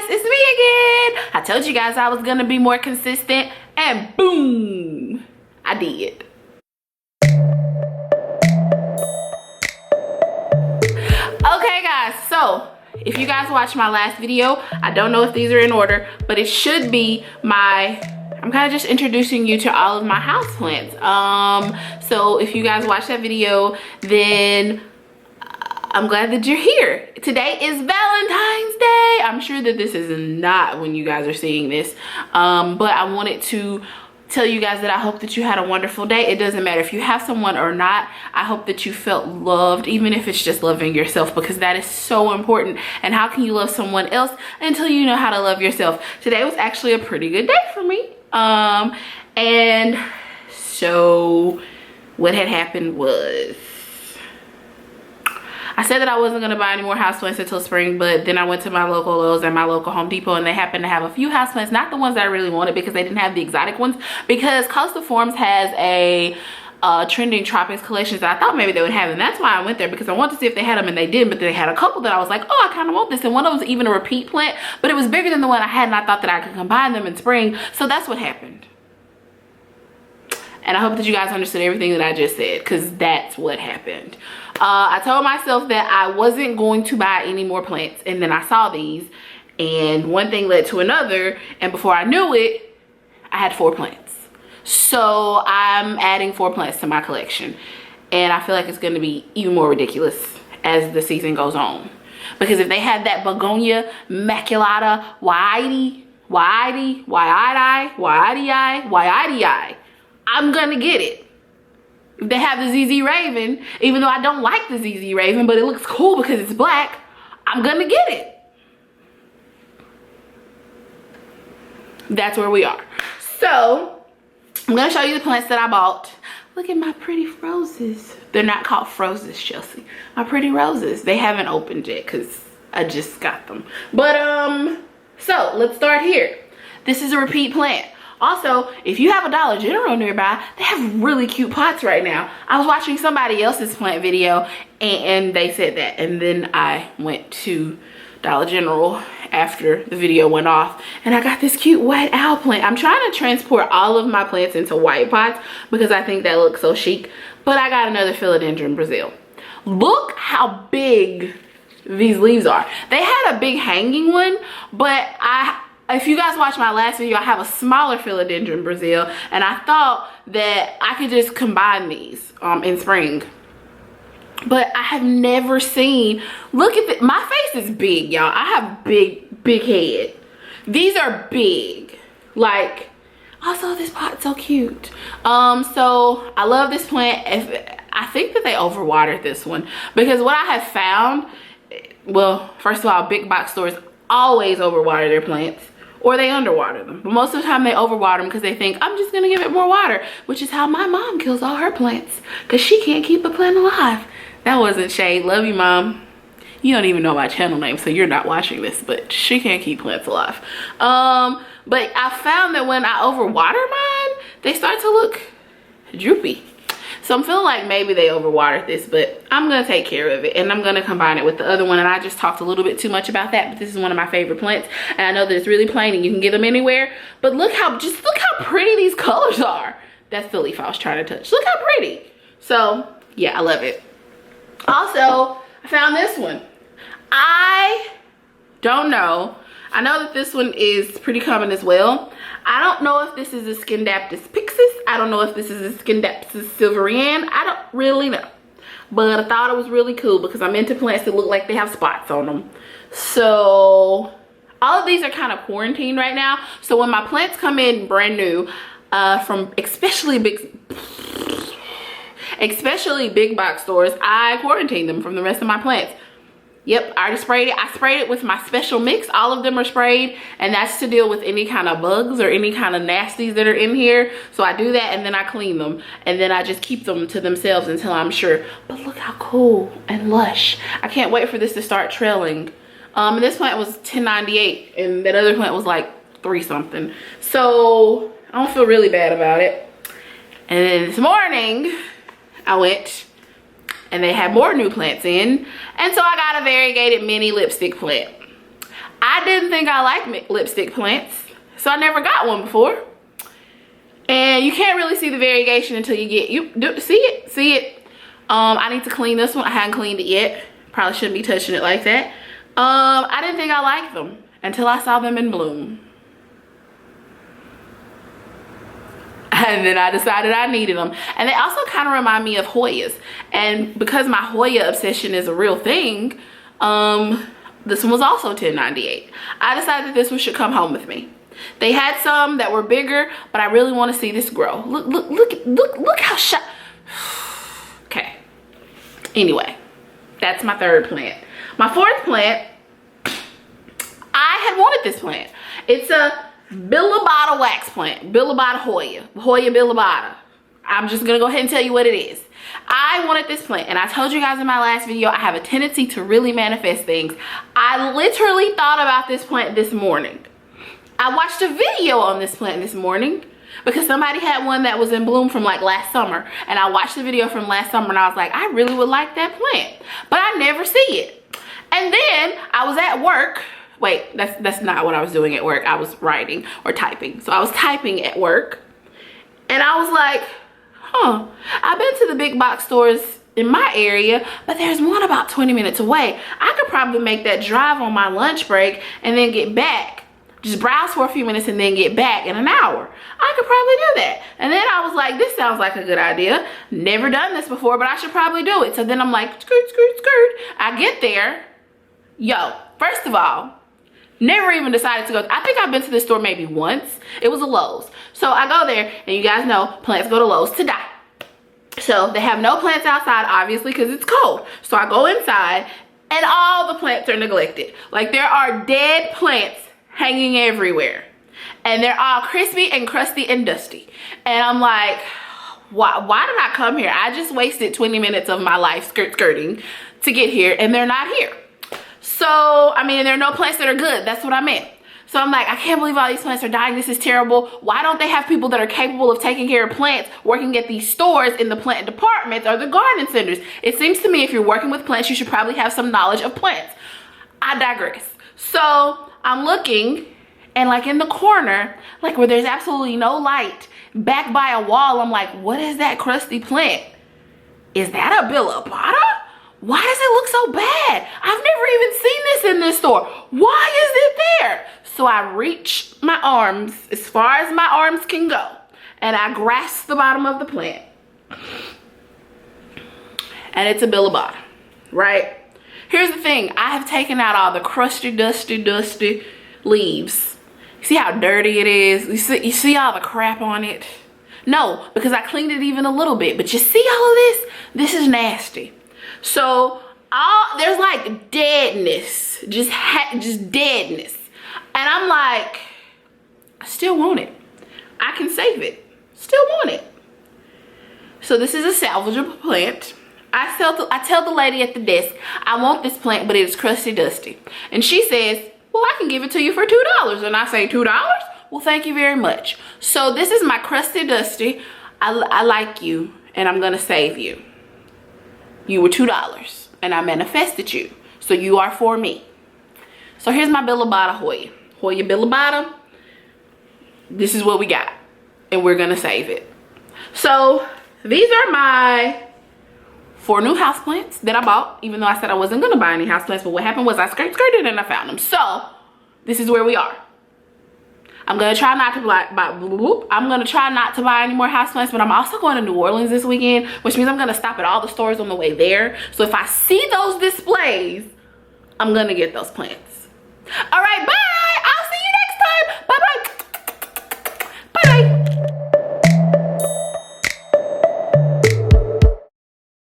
guys, it's me again. I told you guys I was gonna be more consistent, and boom, I did. Okay guys, so if you guys watched my last video, I don't know if these are in order, but it should be I'm kind of just introducing you to all of my houseplants. So if you guys watched that video, then I'm glad that you're here. Today is Valentine's Day. I'm sure that this is not when you guys are seeing this, but I wanted to tell you guys that I hope that you had a wonderful day. It doesn't matter if you have someone or not. I hope that you felt loved, even if it's just loving yourself, because that is so important. And how can you love someone else until you know how to love yourself? Today was actually a pretty good day for me. And so what had happened was, I said that I wasn't going to buy any more houseplants until spring, but then I went to my local Lowe's and my local Home Depot, and they happened to have a few houseplants, not the ones that I really wanted because they didn't have the exotic ones, because Coastal Forms has a trending tropics collections that I thought maybe they would have, and that's why I went there, because I wanted to see if they had them, and they did. But they had a couple that I was like, oh, I kind of want this, and one of them was even a repeat plant, but it was bigger than the one I had, and I thought that I could combine them in spring. So that's what happened. And I hope that you guys understood everything that I just said, because that's what happened. I told myself that I wasn't going to buy any more plants, and then I saw these, and one thing led to another, and before I knew it, I had 4 plants. So I'm adding 4 plants to my collection, and I feel like it's going to be even more ridiculous as the season goes on, because if they had that begonia maculata whitey, I'm gonna get it. If they have the ZZ Raven, even though I don't like the ZZ Raven, but it looks cool because it's black, I'm gonna get it. That's where we are. So I'm gonna show you the plants that I bought. Look at my pretty roses. They're not called froses, Chelsea. My pretty roses. They haven't opened yet because I just got them. But so let's start here. This is a repeat plant. Also, if you have a Dollar General nearby, they have really cute pots right now. I was watching somebody else's plant video, and they said that, and then I went to Dollar General after the video went off, and I got this cute white owl plant. I'm trying to transport all of my plants into white pots because I think that looks so chic, but I got another philodendron Brazil. Look how big these leaves are. They had a big hanging one, but if you guys watched my last video, I have a smaller philodendron Brazil, and I thought that I could just combine these in spring. But I have never seen, look at my face is big, y'all. I have big head. These are big. Like, also this pot's so cute. So I love this plant. I think that they overwatered this one, because what I have found, well, first of all, big box stores always overwater their plants, or they underwater them. But most of the time they overwater them because they think, I'm just gonna give it more water, which is how my mom kills all her plants, because she can't keep a plant alive. That wasn't shade. Love you, Mom. You don't even know my channel name, so you're not watching this, but she can't keep plants alive. But I found that when I overwater mine, they start to look droopy. So I'm feeling like maybe they overwatered this, but I'm gonna take care of it, and I'm gonna combine it with the other one. And I just talked a little bit too much about that, but this is one of my favorite plants, and I know that it's really plain and you can get them anywhere. But look how pretty these colors are. That's the leaf I was trying to touch. Look how pretty. So yeah, I love it. Also, I found this one. I don't know. I know that this one is pretty common as well. I don't know if this is a Scindapsus pixis. I don't know if this is a Scindapsus silverian. I don't really know. But I thought it was really cool because I'm into plants that look like they have spots on them. So all of these are kind of quarantined right now. So when my plants come in brand new, from especially big box stores, I quarantine them from the rest of my plants. Yep, I already sprayed it. I sprayed it with my special mix. All of them are sprayed, and that's to deal with any kind of bugs or any kind of nasties that are in here. So I do that, and then I clean them, and then I just keep them to themselves until I'm sure. But look how cool and lush. I can't wait for this to start trailing. And this plant was $10.98, and that other plant was like $3 something. So I don't feel really bad about it. And then this morning, I went and they had more new plants in, and so I got a variegated mini lipstick plant. I didn't think I liked lipstick plants, so I never got one before. And you can't really see the variegation until you get, see it. I need to clean this one. I haven't cleaned it yet. Probably shouldn't be touching it like that. I didn't think I liked them until I saw them in bloom. And then I decided I needed them. And they also kind of remind me of Hoyas. And because my Hoya obsession is a real thing, this one was also $10.98. I decided that this one should come home with me. They had some that were bigger, but I really want to see this grow. Look how shot. Okay. Anyway, that's my third plant. My fourth plant, I had wanted this plant. It's a Billabata wax plant. Billabata Hoya. Hoya Billabata. I'm just gonna go ahead and tell you what it is. I wanted this plant, and I told you guys in my last video, I have a tendency to really manifest things. I literally thought about this plant this morning. I watched a video on this plant this morning because somebody had one that was in bloom from like last summer, and I watched the video from last summer and I was like, I really would like that plant, but I never see it. And then I was at work. Wait, that's not what I was doing at work. I was writing or typing. So I was typing at work, and I was like, huh, I've been to the big box stores in my area, but there's one about 20 minutes away. I could probably make that drive on my lunch break and then get back. Just browse for a few minutes and then get back in an hour. I could probably do that. And then I was like, this sounds like a good idea. Never done this before, but I should probably do it. So then I'm like, skirt, skirt, skirt. I get there. Yo, first of all, never even decided to go. I think I've been to this store maybe once. It was a Lowe's. So I go there, and you guys know plants go to Lowe's to die. So they have no plants outside, obviously, because it's cold. So I go inside, and all the plants are neglected. Like, there are dead plants hanging everywhere. And they're all crispy and crusty and dusty. And I'm like, why did I come here? I just wasted 20 minutes of my life skirting to get here, and they're not here. So, I mean, there are no plants that are good. That's what I meant. So I'm like, I can't believe all these plants are dying. This is terrible. Why don't they have people that are capable of taking care of plants working at these stores in the plant departments or the garden centers? It seems to me if you're working with plants, you should probably have some knowledge of plants. I digress. So I'm looking, and like in the corner, like where there's absolutely no light, back by a wall, I'm like, what is that crusty plant? Is that a Billabata? Why does it look so bad? I've never even seen this in this store. Why is it there? So I reach my arms as far as my arms can go, and I grasp the bottom of the plant. And it's a Billabata, right? Here's the thing. I have taken out all the crusty, dusty leaves. See how dirty it is? You see all the crap on it? No, because I cleaned it even a little bit. But you see all of this? This is nasty. So there's like deadness, just deadness. And I'm like, I still want it. I can save it. Still want it. So this is a salvageable plant. I tell the lady at the desk, I want this plant, but it is crusty dusty. And she says, well, I can give it to you for $2. And I say, $2? Well, thank you very much. So this is my crusty dusty. I like you, and I'm gonna save you. You were $2, and I manifested you. So you are for me. So here's my Billabata Hoya. Hoya Billabata. This is what we got, and we're gonna save it. So these are my 4 new houseplants that I bought, even though I said I wasn't gonna buy any houseplants, but what happened was I skirted and I found them. So this is where we are. I'm gonna try not to buy any more houseplants, but I'm also going to New Orleans this weekend, which means I'm gonna stop at all the stores on the way there. So if I see those displays, I'm gonna get those plants. All right, bye.